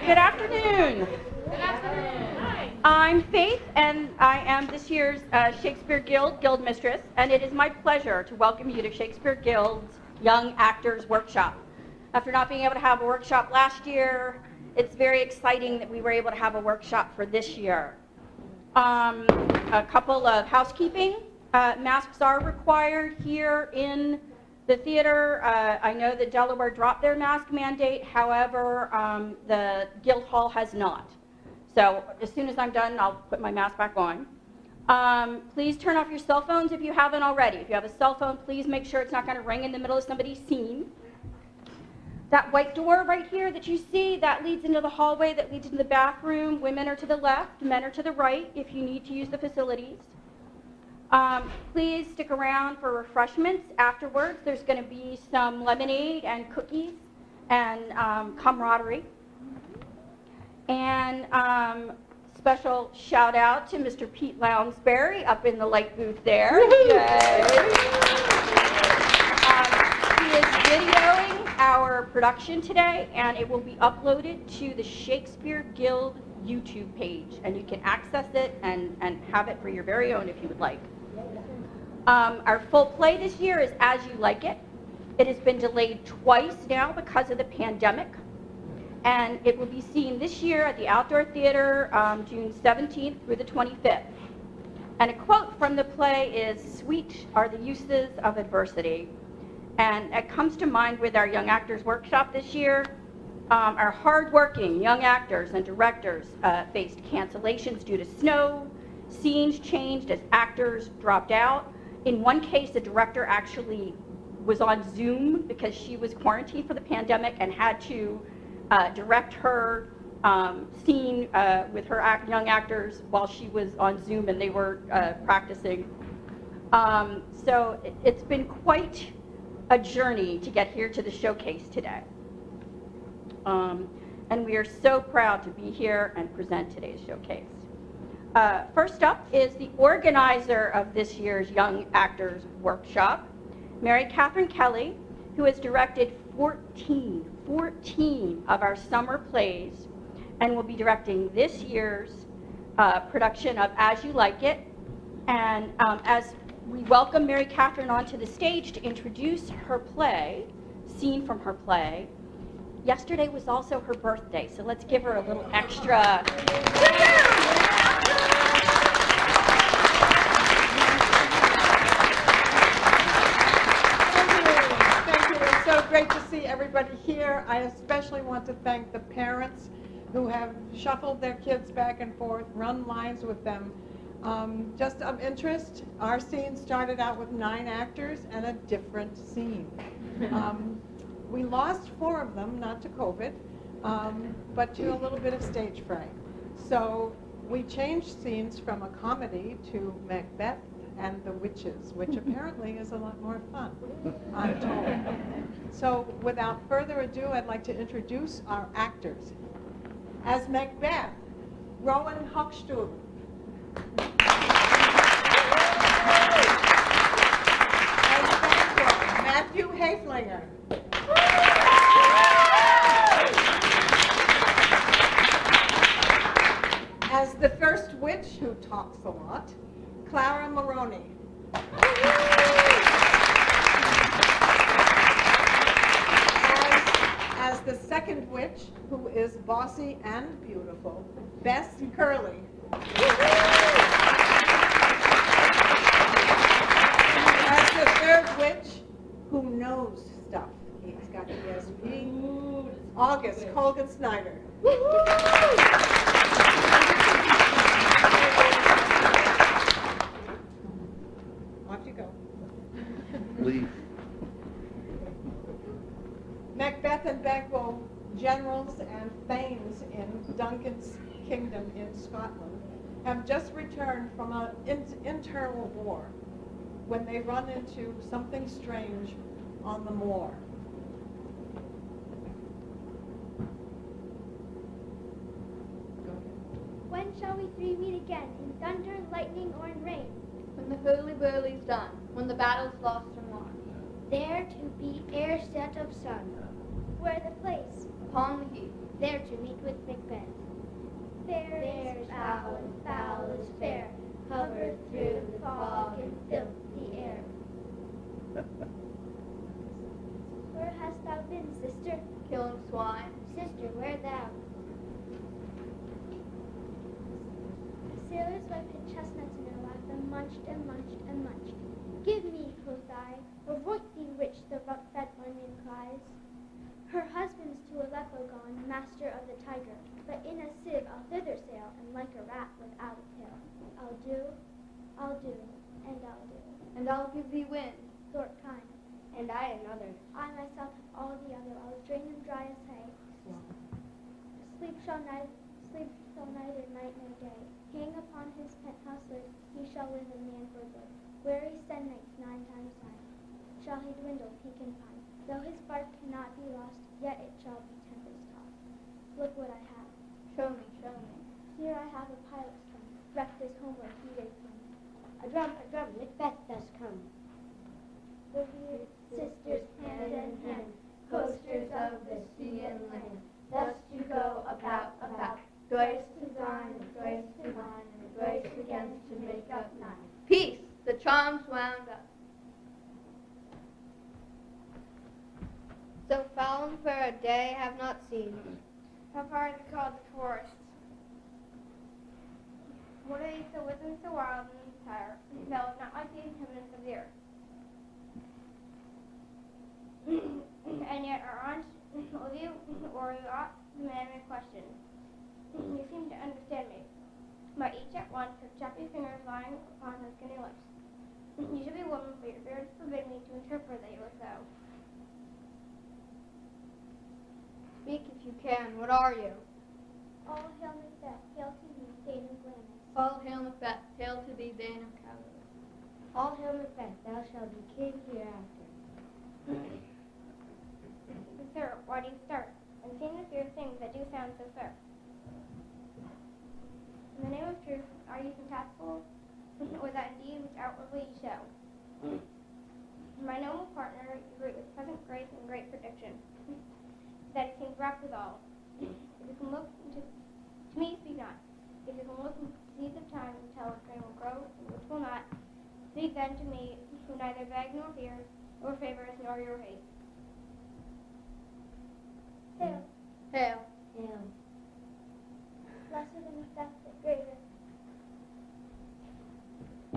Good afternoon. Good afternoon. Hi. I'm Faith, and I am this year's Shakespeare Guild Mistress, and it is my pleasure to welcome you to Shakespeare Guild's Young Actors Workshop. After not being able to have a workshop last year, it's very exciting that we were able to have a workshop for this year. A couple of housekeeping. Masks are required here in the theater. I know that Delaware dropped their mask mandate, however, the Guild Hall has not. So as soon as I'm done, I'll put my mask back on. Please turn off your cell phones if you haven't already. If you have a cell phone, please make sure it's not going to ring in the middle of somebody's scene. That white door right here that you see, that leads into the hallway that leads into the bathroom. Women are to the left, men are to the right if you need to use the facilities. Please stick around for refreshments afterwards. There's going to be some lemonade and cookies and camaraderie. And special shout out to Mr. Pete Lounsbury up in the light booth there. Yay. He is videoing our production today, and it will be uploaded to the Shakespeare Guild YouTube page, and you can access it and have it for your very own if you would like. Our full play this year is As You Like It. It has been delayed twice now because of the pandemic, and it will be seen this year at the Outdoor Theater June 17th through the 25th. And a quote from the play is, "Sweet are the uses of adversity." And it comes to mind with our Young Actors Workshop this year. Our hardworking young actors and directors faced cancellations due to snow, scenes changed as actors dropped out. In one case, the director actually was on Zoom because she was quarantined for the pandemic and had to direct her scene with her young actors while she was on Zoom and they were practicing. So it's been quite a journey to get here to the showcase today. And we are so proud to be here and present today's showcase. First up is the organizer of this year's Young Actors Workshop, Mary Catherine Kelley, who has directed 14 of our summer plays and will be directing this year's production of As You Like It. And as we welcome Mary Catherine onto the stage to introduce her play, scene from her play, yesterday was also her birthday, so let's give her a little extra. Thank you. It's so great to see everybody here. I especially want to thank the parents who have shuffled their kids back and forth, run lines with them. Just of interest, our scene started out with 9 actors and a different scene. We lost 4 of them, not to COVID, but to a little bit of stage fright. So we changed scenes from a comedy to Macbeth and the Witches, which apparently is a lot more fun, I'm told. So without further ado, I'd like to introduce our actors. As Macbeth, Rowan Hochstuhl. As Banquo-Matthew Hayflinger. As the first witch who talks a lot, Marroni. As the second witch, who is bossy and beautiful, Bess Curley. As the third witch, who knows stuff. He's got ESP. August Colgan-Snyder. Off you go. Leave. Macbeth and Banquo, generals and thanes in Duncan's kingdom in Scotland, have just returned from an internal war when they run into something strange on the moor. When shall we 3 meet again, in thunder, lightning, or in rain? When the hurly-burly's done, when the battle's lost and won. There to be ere set of sun. Where the place? Upon the heath. there to meet with Macbeth. Fair is foul and foul is fair, hovered through the fog and filled the air. Where hast thou been, sister? Killing swine. Sister, where thou? A sailor's wife had chestnuts in her lap, and munched and munched and munched. Give me, quoth I, avoid thee which the fat onion cries. Her husband's to Aleppo gone, master of the tiger, but in a sieve I'll thither sail, and like a rat without a tail. I'll do, and I'll do. And I'll give thee wind. Thort kind. And I another. I myself have all the other, I'll drain them dry as hay. Sleep shall neither night nor day. Hang upon his penthouse lid, he shall live a man for good. Where he spend nights 9 times 9, shall he dwindle, he can pine. Though his bark cannot be lost, yet it shall be tempest tossed. Look what I have. Show me, show me. Here I have a pilot's come, wrecked his homeward he did come. A drum, Macbeth does come. The weird sisters hand in hand, Coasters of the sea and land, thus to go about, thrice to thine, and thrice to mine, and thrice again to make up 9. Peace! The charm's wound up. So foul and fair a day I have not seen. How far is it called the forest? What are these so wisdom so wild and entire? No, not like the inhabitants of the earth. And yet are aren't of you, or you ought to demand my question. You seem to understand me. But each at once her chappy fingers lying upon her skinny lips. You should be a woman, but your beards forbid me to interpret that you are so. Speak if you can. What are you? All hail Macbeth, hail to thee, Dane of Glamis. All hail Macbeth. Hail to thee, Dane of Calais. All hail Macbeth, thou shalt be king hereafter. Sir, why do you start? And seeing the fear things that do sound so fair. In the name of truth, are you fantastical, or that indeed which outwardly you show? My noble partner, you greet with present grace and great prediction, that it seems wrapped with all. If you can look into, to me speak not. If you can look into the seeds of time and tell what grain will grow and which will not, speak then to me, who neither begs nor fears, nor favors nor your hate. Hail. Hail. Hail. Lesser than Macbeth, but greater.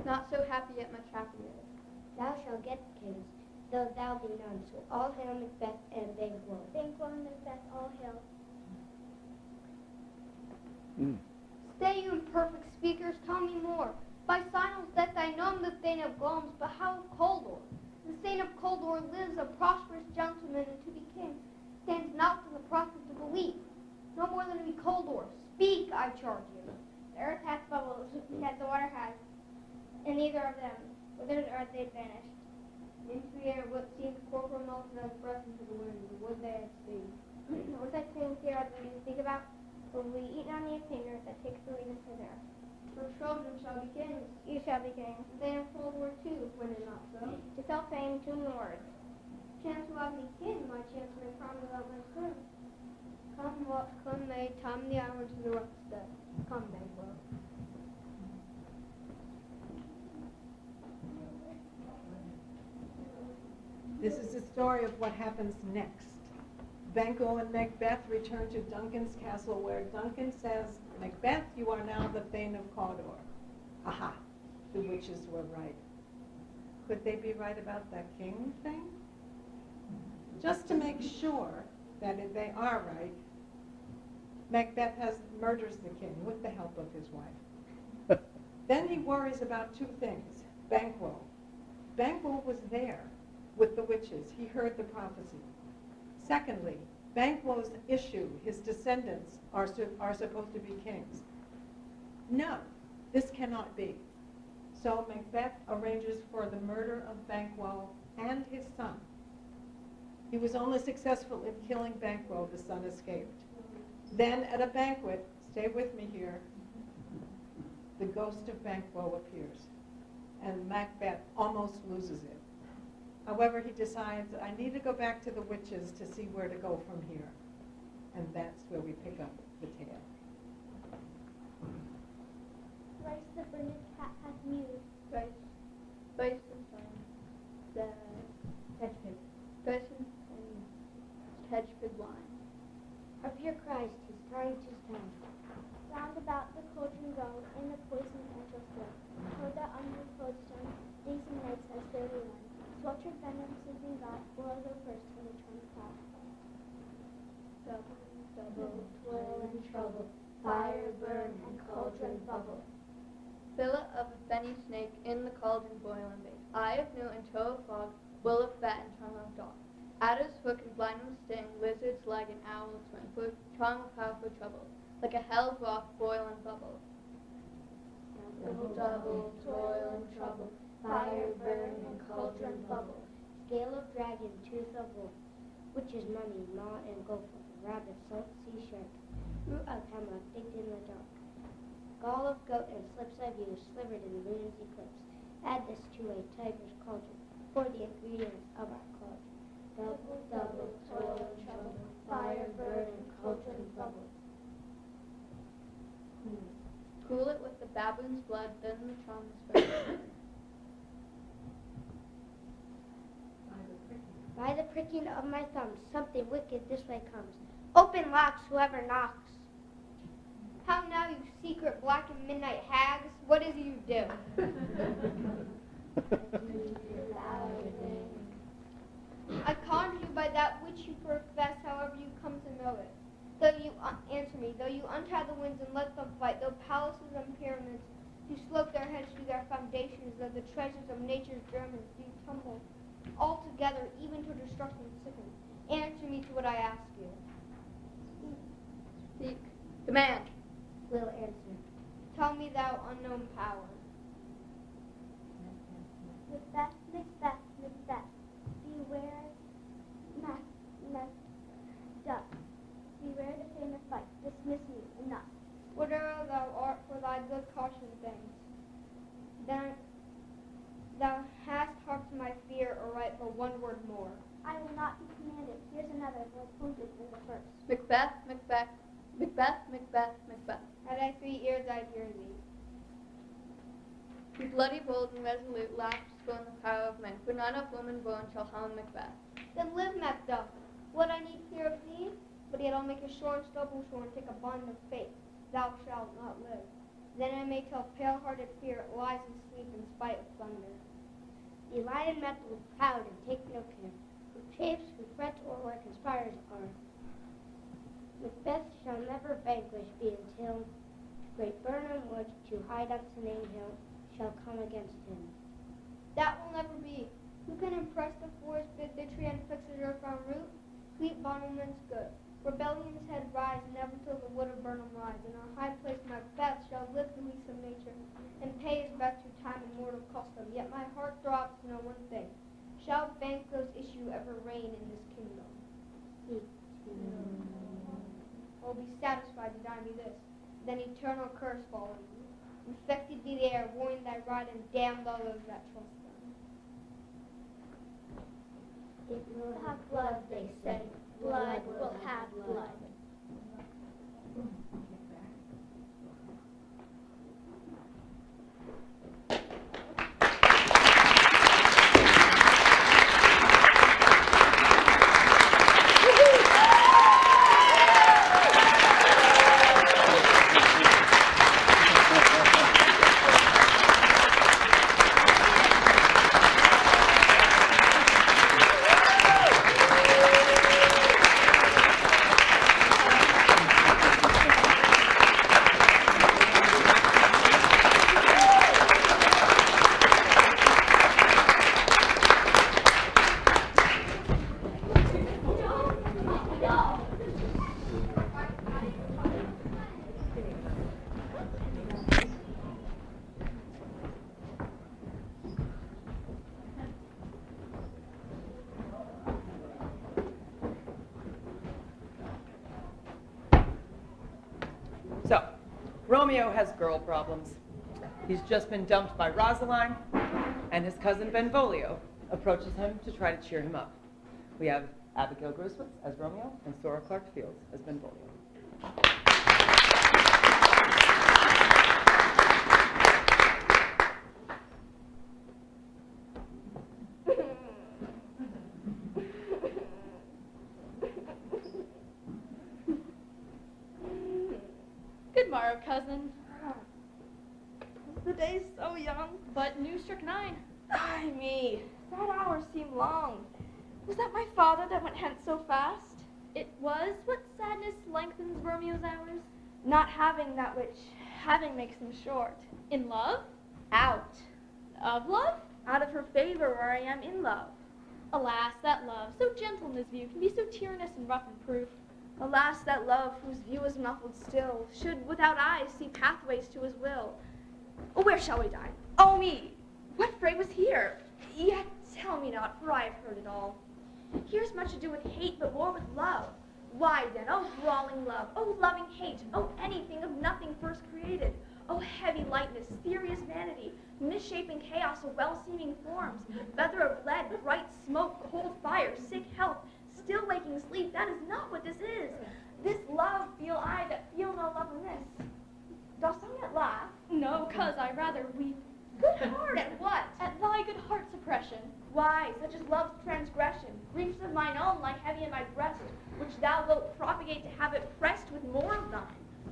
Not so happy yet much happier. Thou shalt get kings, though thou be none. So all hail Macbeth and Banquo. Banquo and Macbeth, all hail. Stay, you imperfect speakers, tell me more. By Sinel's death I know the Thane of Glamis, but how of Coldor? The Thane of Coldor lives a prosperous gentleman, and to be king stands not for the prophet to believe, no more than to be Coldor. Speak, I charge you. The earth hath bubbles, as the water has, and neither of them, withered are they vanished. Into the air what seems corporal melted as breath into the wind, and would they had seen. What such things here are we to speak about? Will we eat on the finger that takes the lead into there? For children shall be kings, You shall be king. and they of Coldor too, when it not so. To sell fame, tune the words. Chance will I be king, my chance may come without my crown. Come what come may, time the hour to the rough step. Come, Banquo. This is the story of what happens next. Banquo and Macbeth return to Duncan's castle, where Duncan says, Macbeth, you are now the Thane of Cawdor. Aha, the witches were right. Could they be right about that king thing? Just to make sure that they are right, Macbeth murders the king with the help of his wife. Then he worries about 2 things. Banquo. Banquo was there with the witches. He heard the prophecy. Secondly, Banquo's issue, his descendants are supposed to be kings. No, this cannot be. So Macbeth arranges for the murder of Banquo and his son. He was only successful in killing Banquo, the son escaped. Then at a banquet, stay with me here, the ghost of Banquo appears, and Macbeth almost loses it. However, he decides, I need to go back to the witches to see where to go from here. and that's where we pick up the tale. Thrice the burned cat hath mewed. Thrice the sun, the hedgepig, thrice and hedgepig wine. Of your cries, 'tis time, 'tis time. Round about the cauldron go, and the poison angels flow. Toward the unrefolded stone, days and nights as daily one. Sweltered venom, sleeping God, will go first in the train cloud. Double, Toil and trouble, fire burn and cauldron bubble. Fillet of a fenny snake in the cauldron boil and bake. Eye of newt and toe of fog, will of bat and tongue of dog. Adder's hook and blind with sting, lizard's leg and owl's wing, tongue of powerful trouble. Like a hell rock, boil and bubble. Double, toil and trouble, fire burn and cauldron bubble. Scale of dragon, tooth of wolf, witch's mummy, maw and gopher, rabbit, salt sea shark, root of hemlock, digged in the dark. Gall of goat and slips of yew, slivered in the moon's eclipse. Add this to a tiger's cauldron, for the ingredients of our cauldron. Double, toil and trouble, fire burn and cauldron bubble. Cool it with the baboon's blood, then the charm is first. By the pricking of my thumbs, something wicked this way comes. Open locks, whoever knocks. How now, you secret black and midnight hags? What is it you do? I conjure you by that which you profess, however you come to know it. Though you answer me, though you untie the winds and let them fight, though palaces and pyramids do slope their heads to their foundations, though the treasures of nature's germs do tumble altogether, even to destruction and sickness. Answer me to what I ask you. Speak. Demand. Will answer. Tell me, thou unknown power. Macbeth, Macbeth, Macbeth, beware Macduff. Beware the fame of fight. Dismiss me, enough. Whatever thou art for thy good caution things, then thou hast harped my fear, or write but one word more. I will not be commanded. Here's another, more pointed than the first. Macbeth, Macbeth, Macbeth, Macbeth, Macbeth. Had I 3 ears, I'd hear thee. Be bloody, bold, and resolute, laugh to scorn the power of men, for none of woman born shall harm Macbeth. Then live, Macduff. What I need fear of thee? But yet I'll make a shorn stubble shore and take a bond of faith. Thou shalt not live. Then I may tell pale-hearted fear it lies in sleep in spite of thunder. The lion mettle proud and take no care, who chafes, who frets, or conspires are. Macbeth shall never vanquish be until great Burnham wood to hide unto Name Hill shall come against him. That will never be. Who can impress the forest, bid the tree, and fix the earth on root? Sweet bondman's good. Rebellion's head rise, never till the wood of Burnham rise. In our high place Macbeth shall live the lease of nature, and pay his back to time and mortal custom. Yet my heart throbs to know one thing. Shall Banquo's issue ever reign in this kingdom? Speak to Or be satisfied to deny me this, then eternal curse fall on you. Infected be the air, warning thy rod, and damned all those that trust them. It will have blood, they say. Blood will have blood. So, Romeo has girl problems. He's just been dumped by Rosaline, and his cousin Benvolio approaches him to try to cheer him up. We have Abigail Gruswitz as Romeo, and Sora Clarke-Fields as Benvolio. Good morrow, cousin. The day's so young, but new struck 9. Ay me, sad hours seem long. Was that my father that went hence so fast? It was. What sadness lengthens Romeo's hours? Not having that which having makes them short. In love? Out. Of love? Out of her favor where I am in love. Alas, that love, so gentle in his view, can be so tyrannous and rough in proof. Alas, that love, whose view is muffled still, should without eyes see pathways to his will. Oh, where shall we dine? Oh me! What fray was here? Yet tell me not, for I have heard it all. Here's much to do with hate, but more with love. Why then, oh brawling love, oh loving hate, oh anything of nothing first created, oh heavy lightness, serious vanity, misshapen chaos of well-seeming forms, feather of lead, bright smoke, cold fire, sick health, still waking sleep, that is not what this is. This love feel I that feel no love in this. Dost thou yet laugh? No, 'cause I rather weep. Good heart, at what? At thy good heart suppression. Why, such as love's transgression, griefs of mine own lie heavy in my breast, which thou wilt propagate to have it pressed with more of thine.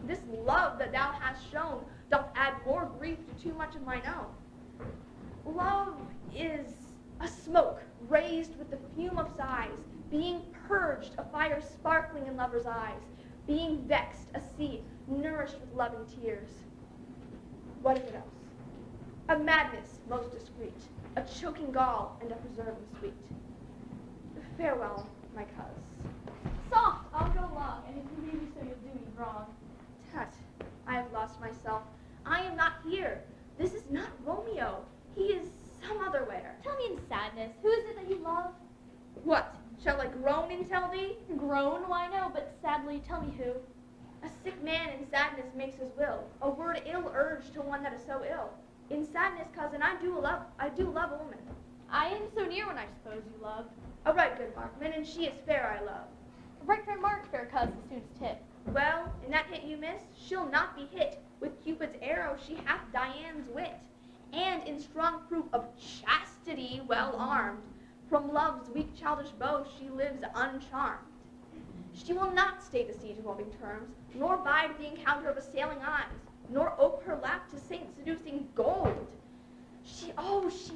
This love that thou hast shown doth add more grief to too much of mine own. Love is a smoke raised with the fume of sighs, being purged a fire sparkling in lovers' eyes, being vexed a sea nourished with loving tears. What is it else? A madness most discreet, a choking gall and a preserving sweet. Farewell, my coz. Soft, I'll go along, and if you leave me so you'll do me wrong. Tut, I have lost myself. I am not here. This is not Romeo. He is some other where. Tell me in sadness, who is it that you love? What, shall I groan and tell thee? Groan, why no, but sadly tell me who. A sick man in sadness makes his will, a word ill urged to one that is so ill. In sadness, cousin, I do love a woman. I am so near when I suppose you love. A right good markman, and she is fair I love. A right fair mark, fair cousin, soonest hit. Well, in that hit you miss, she'll not be hit. With Cupid's arrow she hath Dian's wit, and in strong proof of chastity well armed. From love's weak childish bow she lives uncharmed. She will not stay the siege of loving terms, nor bide the encounter of assailing eyes, nor ope her lap to saint-seducing gold. She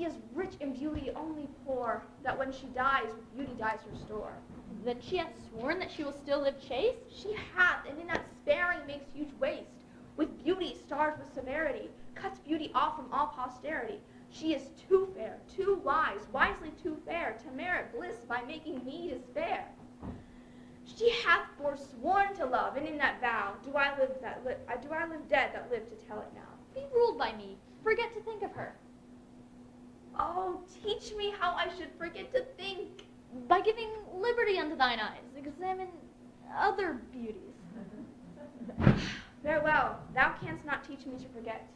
is rich in beauty, only poor, that when she dies, with beauty dies her store. Then she hath sworn that she will still live chaste? She hath, and in that sparing makes huge waste. With beauty starved with severity, cuts beauty off from all posterity. She is too fair, too wise, wisely too fair, to merit bliss by making me despair. She hath forsworn to love, and in that vow do I live dead that live to tell it now. Be ruled by me, forget to think of her. Oh, teach me how I should forget to think. By giving liberty unto thine eyes, examine other beauties. Farewell, thou canst not teach me to forget.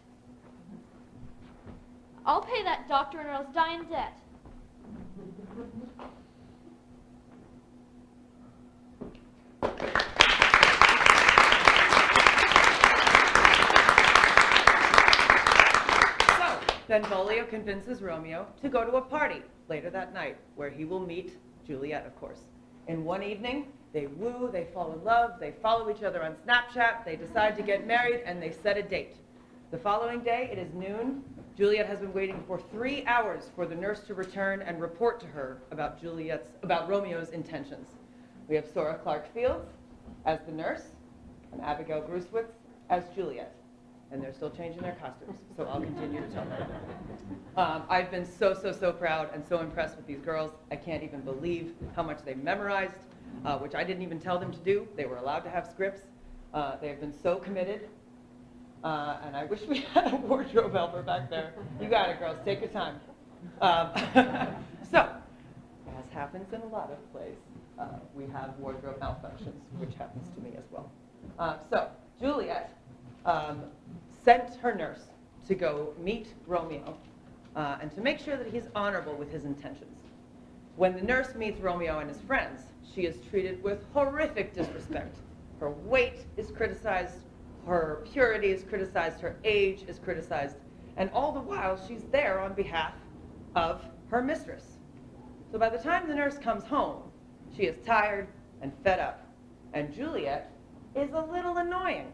I'll pay that doctor and else die in debt. Benvolio convinces Romeo to go to a party later that night, where he will meet Juliet, of course. In one evening, they woo, they fall in love, they follow each other on Snapchat, they decide to get married, and they set a date. The following day, it is noon. Juliet has been waiting for 3 hours for the nurse to return and report to her about Romeo's intentions. We have Sora Clarke-Fields as the nurse, and Abigail Gruswitz as Juliet. And they're still changing their costumes, so I'll continue to tell them. I've been so proud and so impressed with these girls. I can't even believe how much they memorized, which I didn't even tell them to do. They were allowed to have scripts. They have been so committed. And I wish we had a wardrobe helper back there. You got it, girls. Take your time. So, as happens in a lot of plays, we have wardrobe malfunctions, which happens to me as well. So, Juliet sent her nurse to go meet Romeo and to make sure that he's honorable with his intentions. When the nurse meets Romeo and his friends, she is treated with horrific disrespect. Her weight is criticized, her purity is criticized, her age is criticized, and all the while she's there on behalf of her mistress. So by the time the nurse comes home, she is tired and fed up, and Juliet is a little annoying.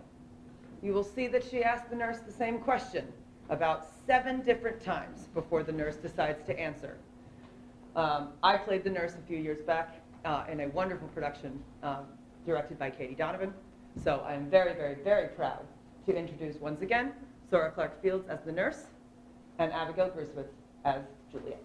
You will see that she asks the nurse the same question about 7 different times before the nurse decides to answer. I played the nurse a few years back in a wonderful production directed by Katie Donovan. So I'm very, very, very proud to introduce once again Sora Clarke-Fields as the nurse and Abigail Gruswitz as Juliet.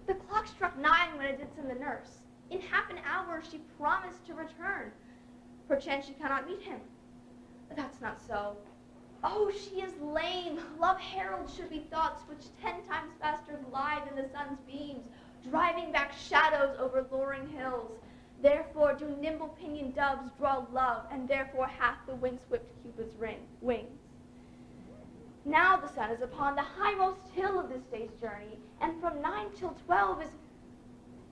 The clock struck 9 when I did send the nurse. In half an hour she promised to return. Perchance she cannot meet him. That's not so. Oh, she is lame. Love heralds should be thoughts which 10 times faster glide than the sun's beams, driving back shadows over luring hills. Therefore do nimble-pinioned doves draw love, and therefore hath the wind-swift Cupid's wings. Now the sun is upon the highmost hill of this day's journey, and from 9 till 12 is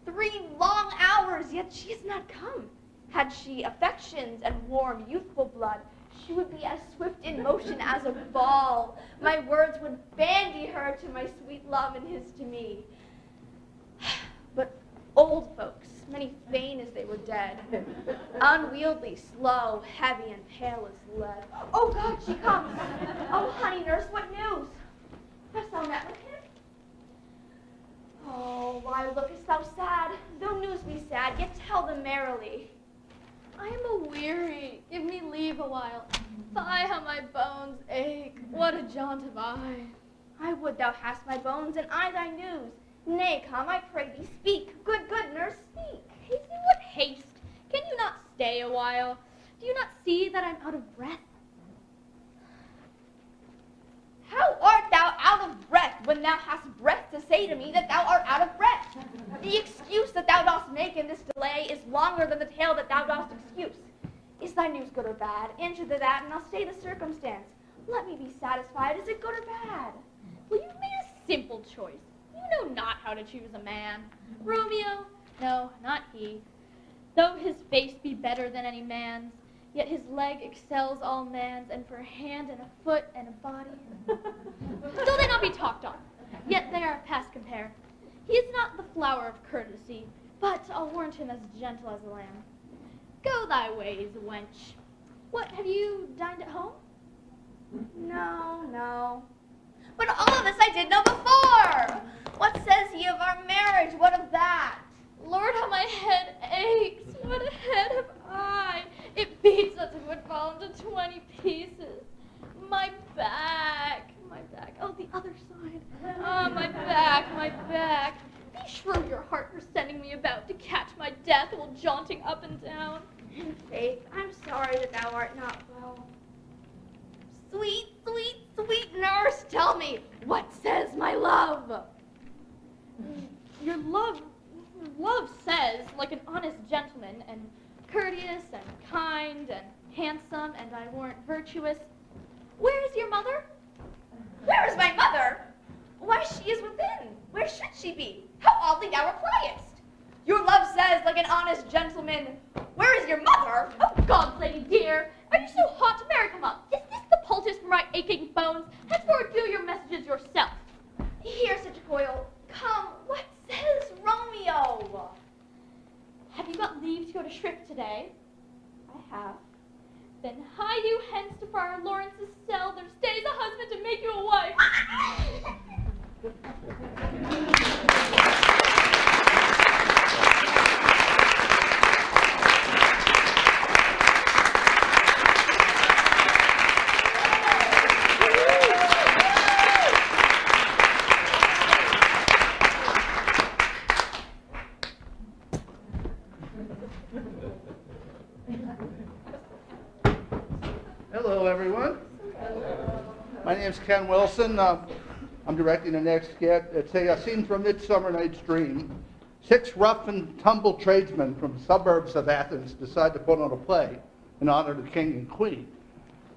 3 long hours, yet she has not come. Had she affections and warm, youthful blood, she would be as swift in motion as a ball. My words would bandy her to my sweet love and his to me. But old folks, many fain as they were dead, unwieldy, slow, heavy, and pale as lead. Oh God, she comes! Oh honey nurse, what news? Hast thou met with him? Oh, why lookest thou sad? Though news be sad, yet tell them merrily. I am a-weary, give me leave a while. Fie, how my bones ache, what a jaunt have I. I would thou hast my bones, and I thy news. Nay, come, I pray thee, speak. Good, good nurse, speak. Haste, what haste? Can you not stay a while? Do you not see that I'm out of breath? How art thou out of breath when thou hast breath to say to me that thou art out of breath? The excuse that thou dost make in this delay is longer than the tale that thou dost excuse. Is thy news good or bad? Answer to that, and I'll state the circumstance. Let me be satisfied. Is it good or bad? Well, you've made a simple choice. You know not how to choose a man. Romeo? No, not he. Though his face be better than any man's, yet his leg excels all man's, and for a hand and a foot and a body. Still they not be talked on, yet they are past compare. He is not the flower of courtesy, but I'll warrant him as gentle as a lamb. Go thy ways, wench. What, have you dined at home? No, no. But all of this I did know before. What says he of our marriage? What of that? Lord, how my head aches. What a head have I. It beats as if it would fall into 20 pieces. My back. Oh, the other side. Oh, my back. Be shrewd your heart for sending me about to catch my death while jaunting up and down. In faith, I'm sorry that thou art not well. Sweet, sweet, sweet nurse, tell me, what says my love? Your love says, like an honest gentleman, and courteous and kind and handsome, and I warrant virtuous. Where is your mother? Where is my mother? Why, she is within. Where should she be? How oddly thou repliest. Your love says, like an honest gentleman, where is your mother? Oh, God, lady dear, are you so hot to marry come up? Is this the poultice for my aching bones? Henceforward do your messages yourself. Here, such a coil. Come, what says Romeo? Have you got leave to go to Shrift today? I have. Then hie you hence to Friar Lawrence's cell. There stays a husband to make you a wife. name's Ken Wilson. I'm directing the next skit. It's a scene from Midsummer Night's Dream. 6 rough and tumble tradesmen from the suburbs of Athens decide to put on a play in honor of the king and queen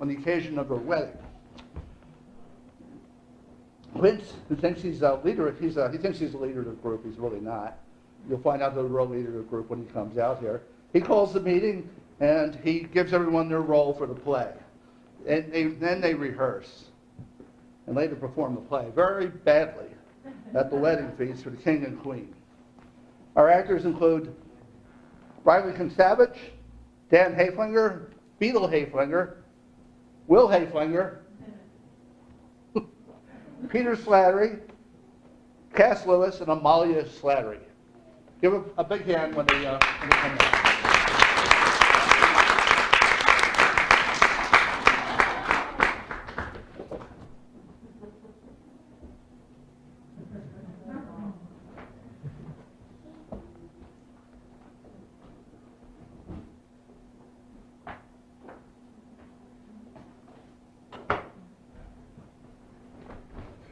on the occasion of their wedding. Quince, who thinks he's a leader, he thinks he's the leader of the group. He's really not. You'll find out the real leader of the group when he comes out here. He calls the meeting and he gives everyone their role for the play. And then they rehearse and later perform the play very badly at the wedding feast for the king and queen. Our actors include Riley Consavage, Dan Hayflinger, Beetle Hayflinger, Will Hayflinger, Peter Slattery, Cass Lewis, and Amalia Slattery. Give them a big hand when they come out.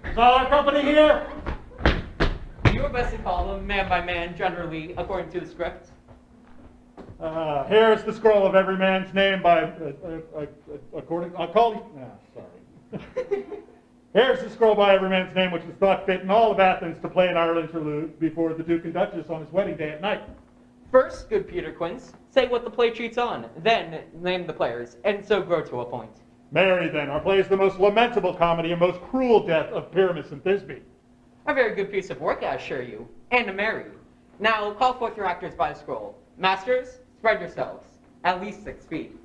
Is all our company here? You are best to call them man by man, generally, according to the script. Here's the scroll of every man's name by, according, I'll call you, sorry. Here's the scroll by every man's name which is thought fit in all of Athens to play an Ireland interlude before the Duke and Duchess on his wedding day at night. First, good Peter Quince, say what the play treats on, then name the players, and so grow to a point. Marry, then, our play is the most lamentable comedy and most cruel death of Pyramus and Thisbe. A very good piece of work, I assure you, and a merry. Now, call forth your actors by the scroll. Masters, spread yourselves, at least 6 feet.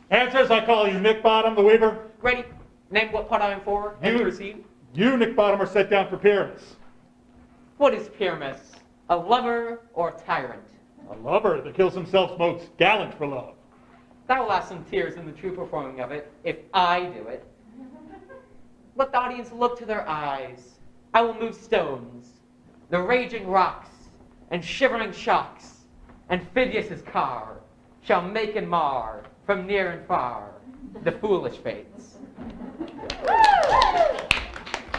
Answers, I call you Nick Bottom, the weaver. Ready? Name what part I am for, and proceed. You, Nick Bottom, are set down for Pyramus. What is Pyramus? A lover or tyrant? A lover that kills himself most gallant for love. That will have some tears in the true performing of it, if I do it. Let the audience look to their eyes. I will move stones, the raging rocks, and shivering shocks, and Phidias' car shall make and mar, from near and far, the foolish fates.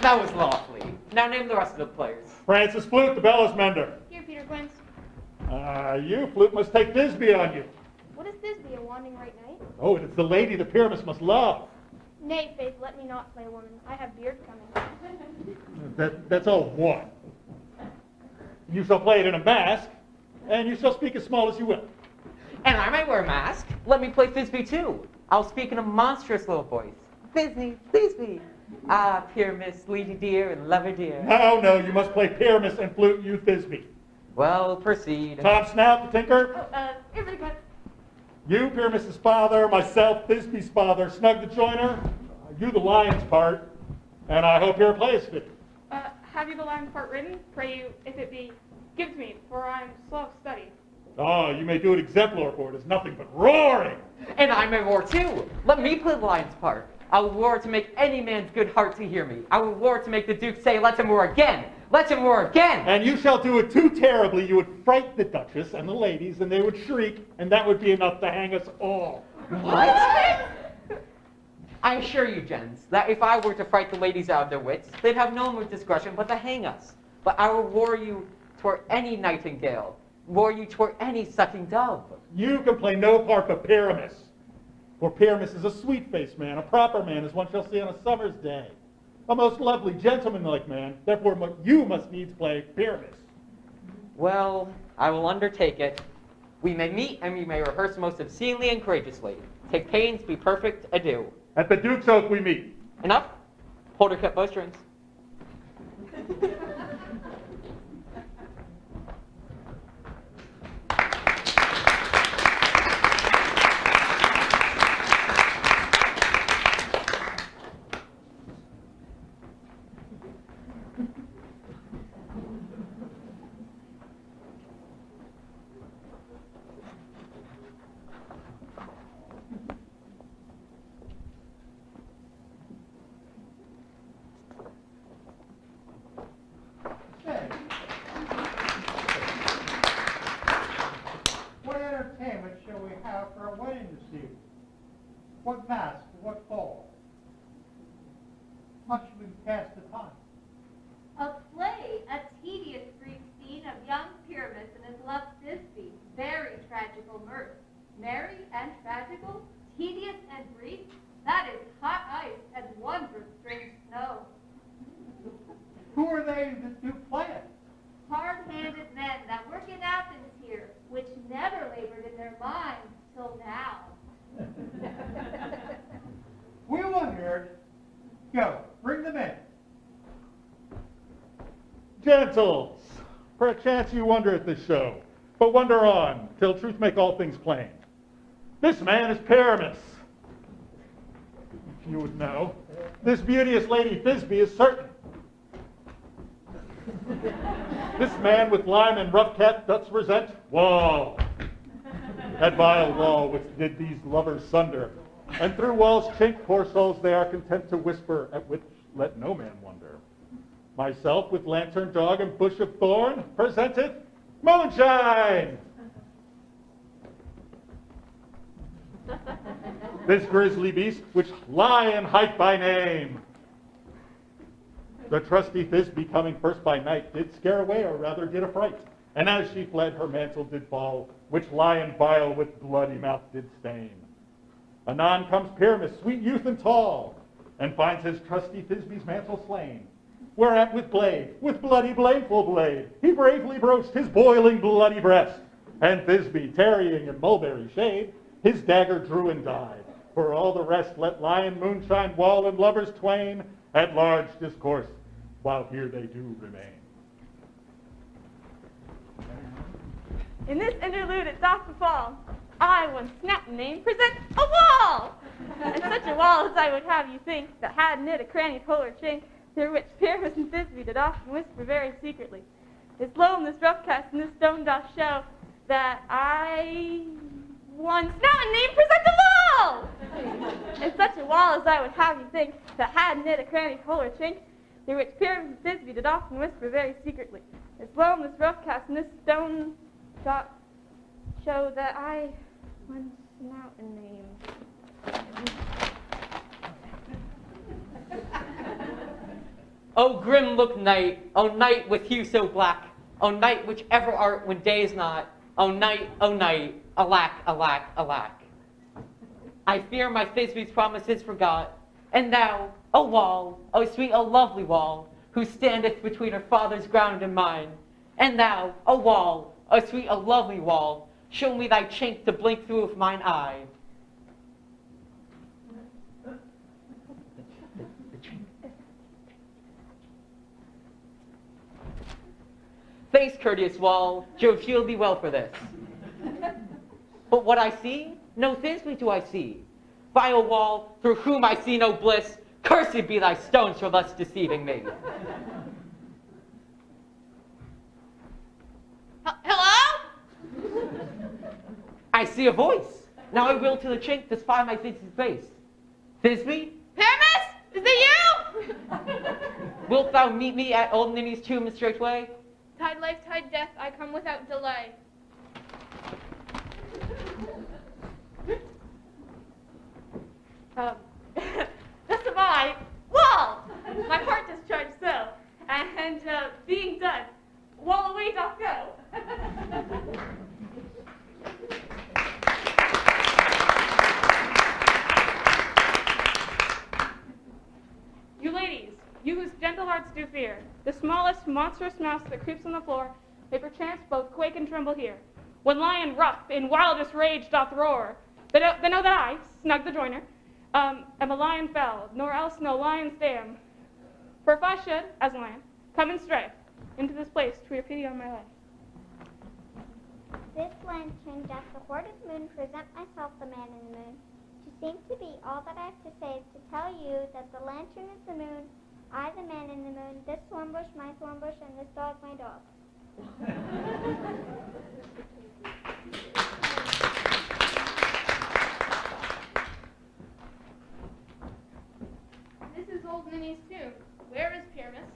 That was lovely. Now name the rest of the players. Francis Flute, the bellows mender. Here, Peter Quince. You, Flute, must take Thisbe on you. What is Thisbe, a wanding right knight? Oh, it is the lady the Pyramus must love. Nay, Faith, let me not play a woman. I have beard coming. That's all one. You shall play it in a mask, and you shall speak as small as you will. And I might wear a mask. Let me play Thisbe too. I'll speak in a monstrous little voice. Thisbe, Thisbe. Ah, Pyramus, lady dear and lover dear. No, you must play Pyramus and Flute, you Thisbe. Well, proceed. Tom Snout, the tinker. Here, Peter Quince. You, Pyramus' father, myself, Thisbe's father, Snug the joiner, you the lion's part, and I hope your play is fit. Have you the lion's part written? Pray you, if it be, give to me, for I am slow of study. Oh, you may do it exemplar, for it is nothing but roaring. And I may roar too. Let me play the lion's part. I will roar to make any man's good heart to hear me. I will roar to make the Duke say, let him roar again. Let him roar again. And you shall do it too terribly. You would fright the Duchess and the ladies, and they would shriek, and that would be enough to hang us all. What? I assure you, gents, that if I were to fright the ladies out of their wits, they'd have no more discretion but to hang us. But I will roar you toward any nightingale, roar you toward any sucking dove. You can play no part but Pyramus. For Pyramus is a sweet-faced man, a proper man, as one shall see on a summer's day. A most lovely, gentlemanlike man. Therefore, you must needs play Pyramus. Well, I will undertake it. We may meet and we may rehearse most obscenely and courageously. Take pains, be perfect, adieu. At the Duke's Oak we meet. Enough? Hold her cut bowstrings. cast for what fall? Much we cast upon. A play, a tedious brief scene of young Pyramus and his love Thisbe, very tragical mirth. Merry and tragical, tedious and brief, that is hot ice and wondrous strange snow. Who are they that do play it? Hard-handed men that work in Athens here, which never labored in their minds till now. We wondered. Go, bring them in. Gentles, perchance you wonder at this show, but wonder on, till truth make all things plain. This man is Pyramus. If you would know, this beauteous lady Thisbe is certain. This man with lime and rough cat doth resent wall. That vile wall which did these lovers sunder, and through wall's chink poor souls they are content to whisper, at which let no man wonder. Myself with lantern dog and bush of thorn presenteth Moonshine. This grisly beast which lion hight by name. The trusty Thisbe coming first by night did scare away, or rather did affright. And as she fled, her mantle did fall, which lion vile with bloody mouth did stain. Anon comes Pyramus, sweet youth and tall, and finds his trusty Thisbe's mantle slain. Whereat with blade, with bloody blameful blade, he bravely broached his boiling bloody breast. And Thisbe, tarrying in mulberry shade, his dagger drew and died. For all the rest, let lion, moonshine, wall, and lovers twain at large discourse, while here they do remain. In this interlude it doth befall, I, one Snout in name, present a wall! And such a wall as I would have you think, that had in it a crannied hole or chink, through which Pyramus and Thisbe did often whisper very secretly. This loam, this rough cast, and this stone doth show that I, one Snout in name, present a wall! And such a wall as I would have you think, that had in it a crannied hole or chink, through which Pyramus and Thisbe did often whisper very secretly. This loam, this rough cast, and this stone doth show that I, one Snout in name. O grim look night, O night with hue so black, O night which ever art when day is not, O night, alack, alack, alack. I fear my Thisbe's promises forgot, and thou, O wall, O sweet, O lovely wall, who standeth between her father's ground and mine, and thou, O wall, O sweet, O lovely wall, show me thy chink to blink through with mine eye. Thanks, courteous wall, Jove shield thee well for this. But what I see, no Thisbe do I see. Vile wall, through whom I see no bliss, cursed be thy stones for thus deceiving me. Hello? I see a voice. Now I will to the chink to spy my Thisbe's face. Thisbe? Pyramus? Is it you? Wilt thou meet me at old Ninny's tomb in straightway? Tide life, tide death, I come without delay. Just of I, wall! My part discharged so, and being done, wall away doth go. You ladies, you whose gentle hearts do fear, the smallest monstrous mouse that creeps on the floor, may perchance both quake and tremble here. When lion rough in wildest rage doth roar, then know that I, Snug the joiner, am a lion fell, nor else no lion's dam. For if I should, as lion, come and stray into this place to your pity on my life. This lantern doth the hoarded moon present myself the man in the moon. To seem to be all that I have to say is to tell you that the lantern is the moon, I the man in the moon, this thorn bush my thorn bush, and this dog my dog. This is old Ninny's tomb. Where is Pyramus?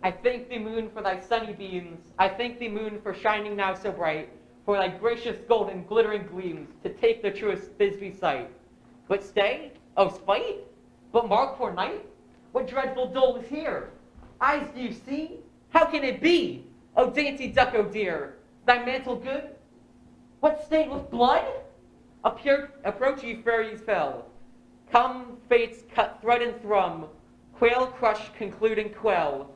I thank thee, moon, for thy sunny beams. I thank thee, moon, for shining now so bright, for thy gracious golden glittering gleams, to take the truest Thisbe sight. But stay, oh spite? But mark, poor knight, what dreadful dole is here? Eyes do you see? How can it be? O dainty duck, oh dear, thy mantle good? What stained with blood? Approach ye fairies fell. Come, fates, cut thread and thrum, quail, crush, conclude, and quell.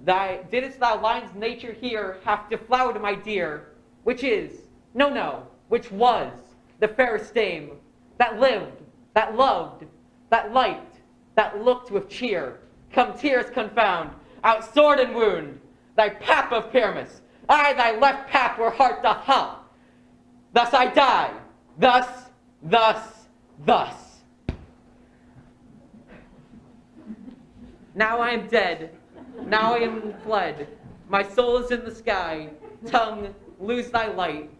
Didst thou line's nature here have deflowered, my dear, which is, no, which was, the fairest dame, that lived, that loved, that liked, that looked with cheer. Come tears confound, out sword and wound, thy pap of Pyramus, I thy left pap where heart doth hump. Thus I die, thus. Now I am dead, now I am fled, my soul is in the sky, tongue, lose thy light,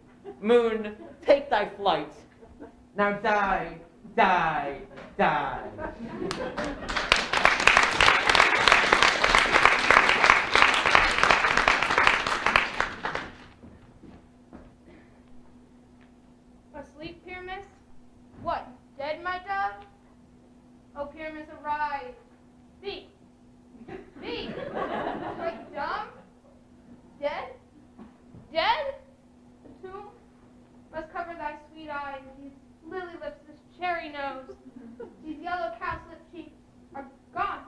moon, take thy flight, now die. Asleep, Pyramus? What, dead, my dove? Oh, Pyramus, arise. Speak. Quite dumb? Dead? The tomb must cover thy sweet eyes, these lily lips, this cherry nose. These yellow cowslip cheeks are gone.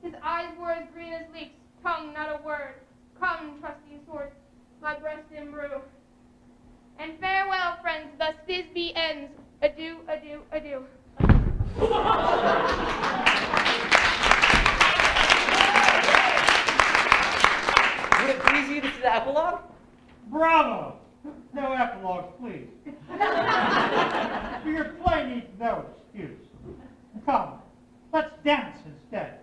His eyes were as green as leeks, tongue not a word. Come, trusty sword, my breast imbrue. And farewell, friends, thus Thisbe ends. Adieu. Would it please you to see the epilogue? Bravo! No epilogue, please. For your play needs no excuse. Come, let's dance instead.